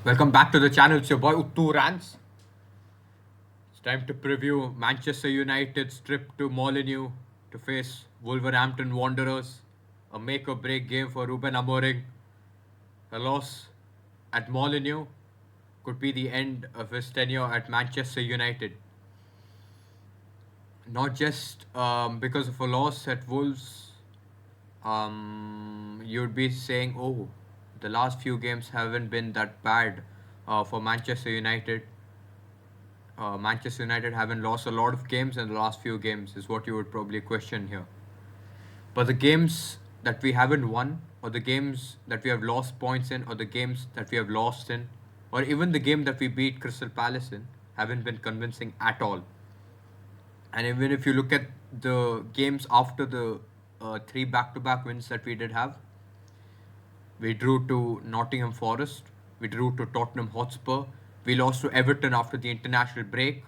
Welcome back to the channel. It's your boy Uttu Rants. It's time to preview Manchester United's trip to Molineux to face Wolverhampton Wanderers. A make or break game for Ruben Amorim. A loss at Molineux could be the end of his tenure at Manchester United. Not just because of a loss at Wolves, you'd be saying, oh, the last few games haven't been that bad for Manchester United. Manchester United haven't lost a lot of games in the last few games, is what you would probably question here. But the games that we haven't won, or the games that we have lost points in, or the games that we have lost in, or even the game that we beat Crystal Palace in, haven't been convincing at all. And even if you look at the games after the three back to back wins that we did have, we drew to Nottingham Forest, we drew to Tottenham Hotspur, we lost to Everton after the international break,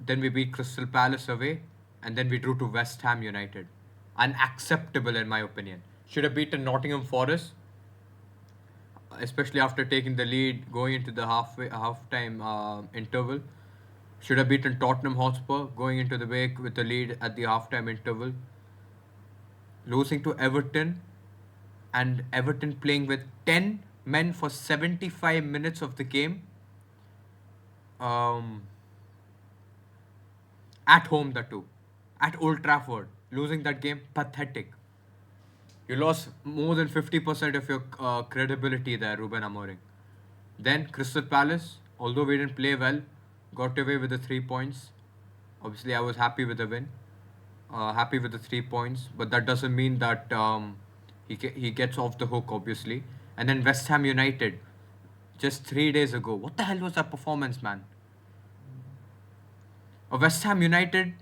then we beat Crystal Palace away, and then we drew to West Ham United. Unacceptable, in my opinion. Should have beaten Nottingham Forest, especially after taking the lead going into the halftime interval. Should have beaten Tottenham Hotspur going into the break with the lead at the halftime interval. Losing to Everton, and Everton playing with 10 men for 75 minutes of the game. Um, at home, the two. At Old Trafford. Losing that game, pathetic. You lost more than 50% of your credibility there, Ruben Amorim. Then Crystal Palace, although we didn't play well, got away with the 3 points. Obviously, I was happy with the win, happy with the 3 points, but that doesn't mean that he gets off the hook, obviously. And then West Ham United, just 3 days ago. What the hell was that performance, man? A West Ham United,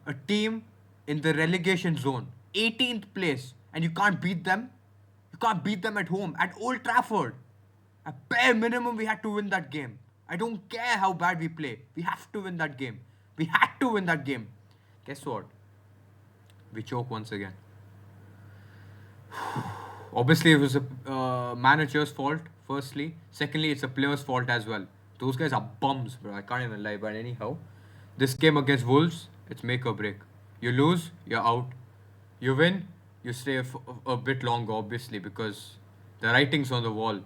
a team in the relegation zone, 18th place, and you can't beat them. You can't beat them at home at Old Trafford. At bare minimum, we had to win that game. I don't care how bad we play. We have to win that game. We had to win that game. Guess what? We choke once again. Obviously, it was a manager's fault, firstly. Secondly, it's a player's fault as well. Those guys are bums, bro. I can't even lie. But anyhow, this game against Wolves, it's make or break. You lose, you're out. You win, you stay a bit longer, obviously, because the writing's on the wall.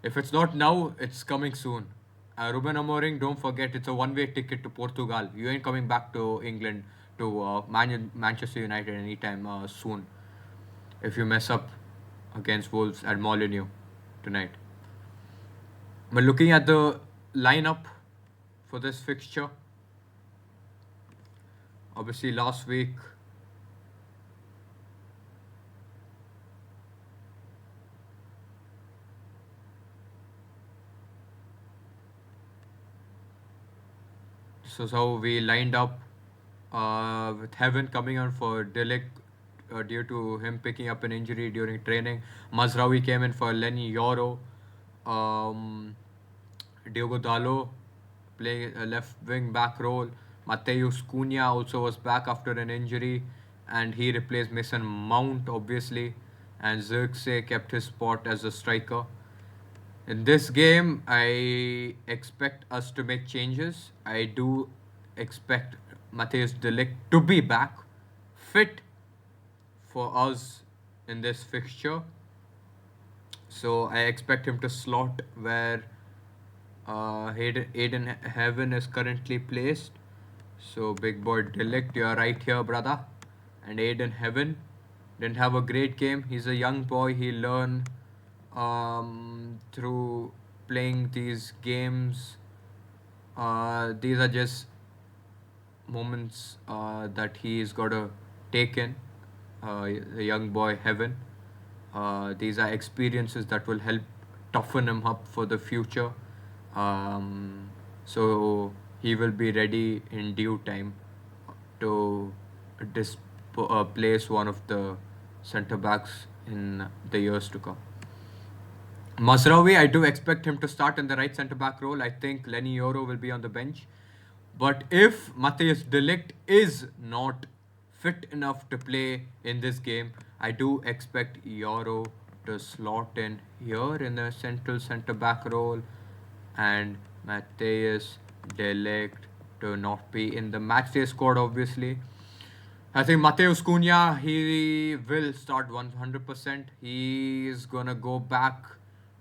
If it's not now, it's coming soon. Ruben Amorim, don't forget, it's a one-way ticket to Portugal. You ain't coming back to England to Manchester United anytime soon. If you mess up against Wolves at Molineux tonight. But looking at the lineup for this fixture, obviously last week this is how we lined up with Heaven coming on for Delic due to him picking up an injury during training. Mazraoui came in for Lenny Yoro. Um, Diogo Dalo playing a left wing back role. Mateus Cunha also was back after an injury and he replaced Mason Mount, obviously. And Xerxes kept his spot as a striker. In this game, I expect us to make changes. I do expect Matthias Delict to be back fit for us in this fixture. So I expect him to slot where Aiden Heaven is currently placed. So big boy Delict, you're right here, brother. And Aiden Heaven didn't have a great game. He's a young boy. He learned through playing these games. These are just moments that he's got to take in. The young boy Heaven. These are experiences that will help toughen him up for the future. So he will be ready in due time to displace one of the centre backs in the years to come. Mazraoui, I do expect him to start in the right centre back role. I think Lenny Yoro will be on the bench. But if Matthias Delict is not fit enough to play in this game, I do expect Yoro to slot in here in the central centre back role, and Matthias Delict to not be in the matchday squad, obviously. I think Mateus Cunha, he will start 100%. He is gonna go back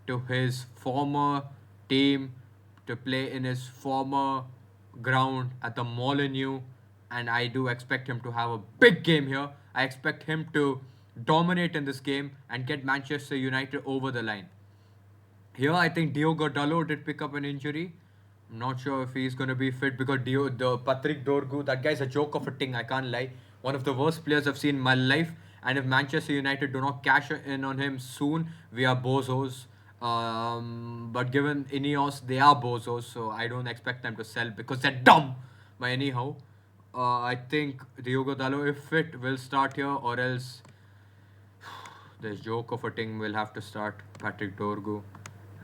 to his former team to play in his former ground at the Molineux, and I do expect him to have a big game here. I expect him to dominate in this game and get Manchester United over the line. Here, I think Diogo Dalot did pick up an injury. I'm not sure if he's going to be fit because the Patrick Dorgu, that guy's a joke of a thing, I can't lie. One of the worst players I've seen in my life. And if Manchester United do not cash in on him soon, we are bozos. But given Ineos, they are bozos, so I don't expect them to sell because they're dumb. But anyhow, I think Diogo Dalot, if fit, will start here, or else this joke of a thing will have to start Patrick Dorgu.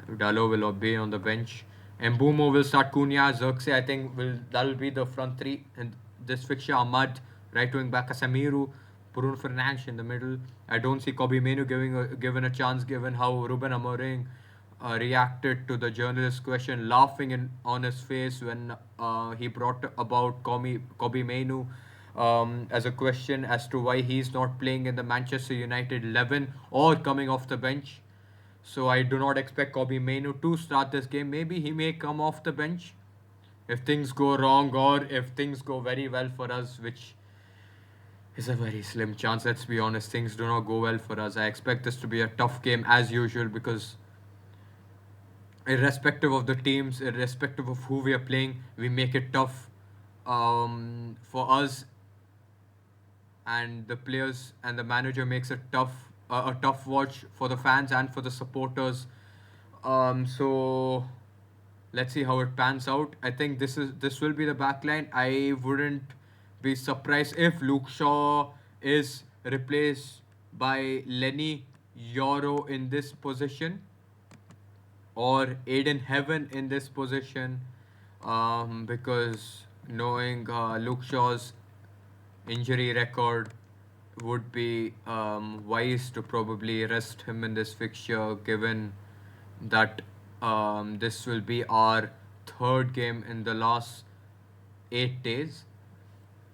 Dalo will be on the bench. Mbumo will start Cunha. Xerxes, I think, will that'll be the front three. And this fixture, Ahmad, right wing back, Casemiru, Bruno Fernandes in the middle. I don't see Kobe Menu given a chance, given how Ruben Amorim reacted to the journalist's question, laughing on his face when he brought about Kobe Menu as a question as to why he's not playing in the Manchester United 11 or coming off the bench. So I do not expect Kobe Mainu to start this game. Maybe he may come off the bench if things go wrong or if things go very well for us, which is a very slim chance. Let's be honest, things do not go well for us. I expect this to be a tough game as usual because irrespective of the teams, irrespective of who we are playing, we make it tough for us, and the players and the manager makes it tough, a tough watch for the fans and for the supporters. So let's see how it pans out. I think this will be the back line. I wouldn't be surprised if Luke Shaw is replaced by Lenny Yoro in this position, or Aiden Heaven in this position, because knowing Luke Shaw's injury record, would be wise to probably rest him in this fixture, given that this will be our third game in the last 8 days.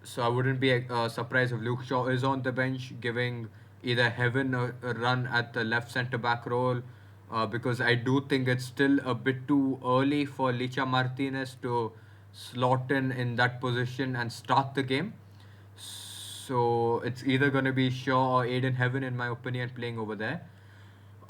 So I wouldn't be surprised if Luke Shaw is on the bench, giving either Heaven a run at the left centre back role, because I do think it's still a bit too early for Licha Martinez to slot in that position and start the game. So it's either going to be Shaw or Aiden Heaven, in my opinion, playing over there.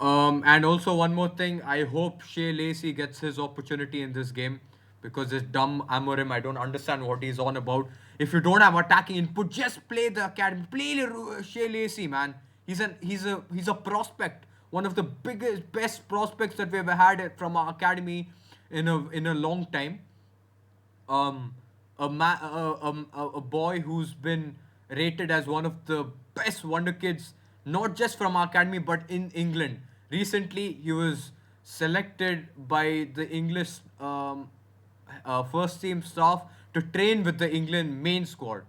And also one more thing, I hope Shea Lacey gets his opportunity in this game, because this dumb Amorim, I don't understand what he's on about. If you don't have attacking input, just play the academy. Play Shea Lacey, man. He's a prospect, one of the biggest, best prospects that we've ever had from our academy in a long time. um, a boy who's been rated as one of the best wonder kids, not just from our academy but in England. Recently, he was selected by the English first team staff to train with the England main squad.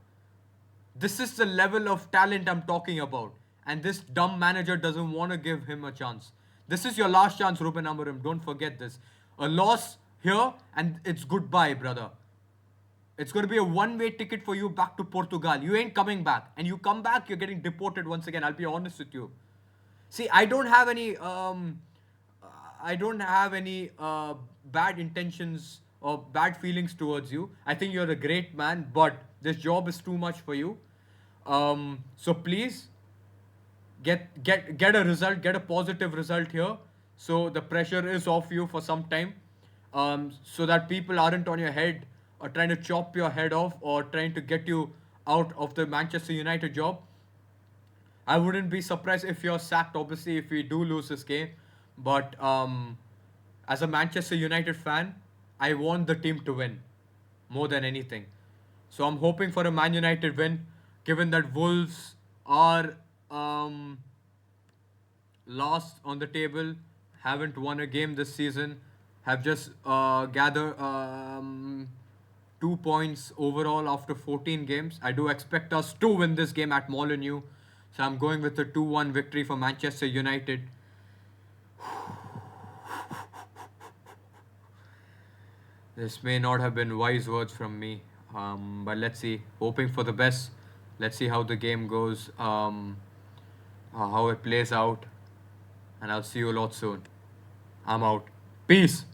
This is the level of talent I'm talking about. And this dumb manager doesn't want to give him a chance. This is your last chance, Ruben Amorim. Don't forget this. A loss here and it's goodbye, brother. It's going to be a one-way ticket for you back to Portugal. You ain't coming back. And you come back, you're getting deported once again. I'll be honest with you. See, I don't have any bad intentions or bad feelings towards you. I think you're a great man, but this job is too much for you. So please get a result, get a positive result here. So the pressure is off you for some time. So that people aren't on your head or trying to chop your head off or trying to get you out of the Manchester United job. I wouldn't be surprised if you're sacked, obviously, if we do lose this game. But as a Manchester United fan, I want the team to win more than anything. So I'm hoping for a Man United win, given that Wolves are last on the table, haven't won a game this season, have just gathered 2 points overall after 14 games. I do expect us to win this game at Molineux. So I'm going with a 2-1 victory for Manchester United. This may not have been wise words from me, but let's see. Hoping for the best. Let's see how the game goes, how it plays out, and I'll see you a lot soon. I'm out. Peace.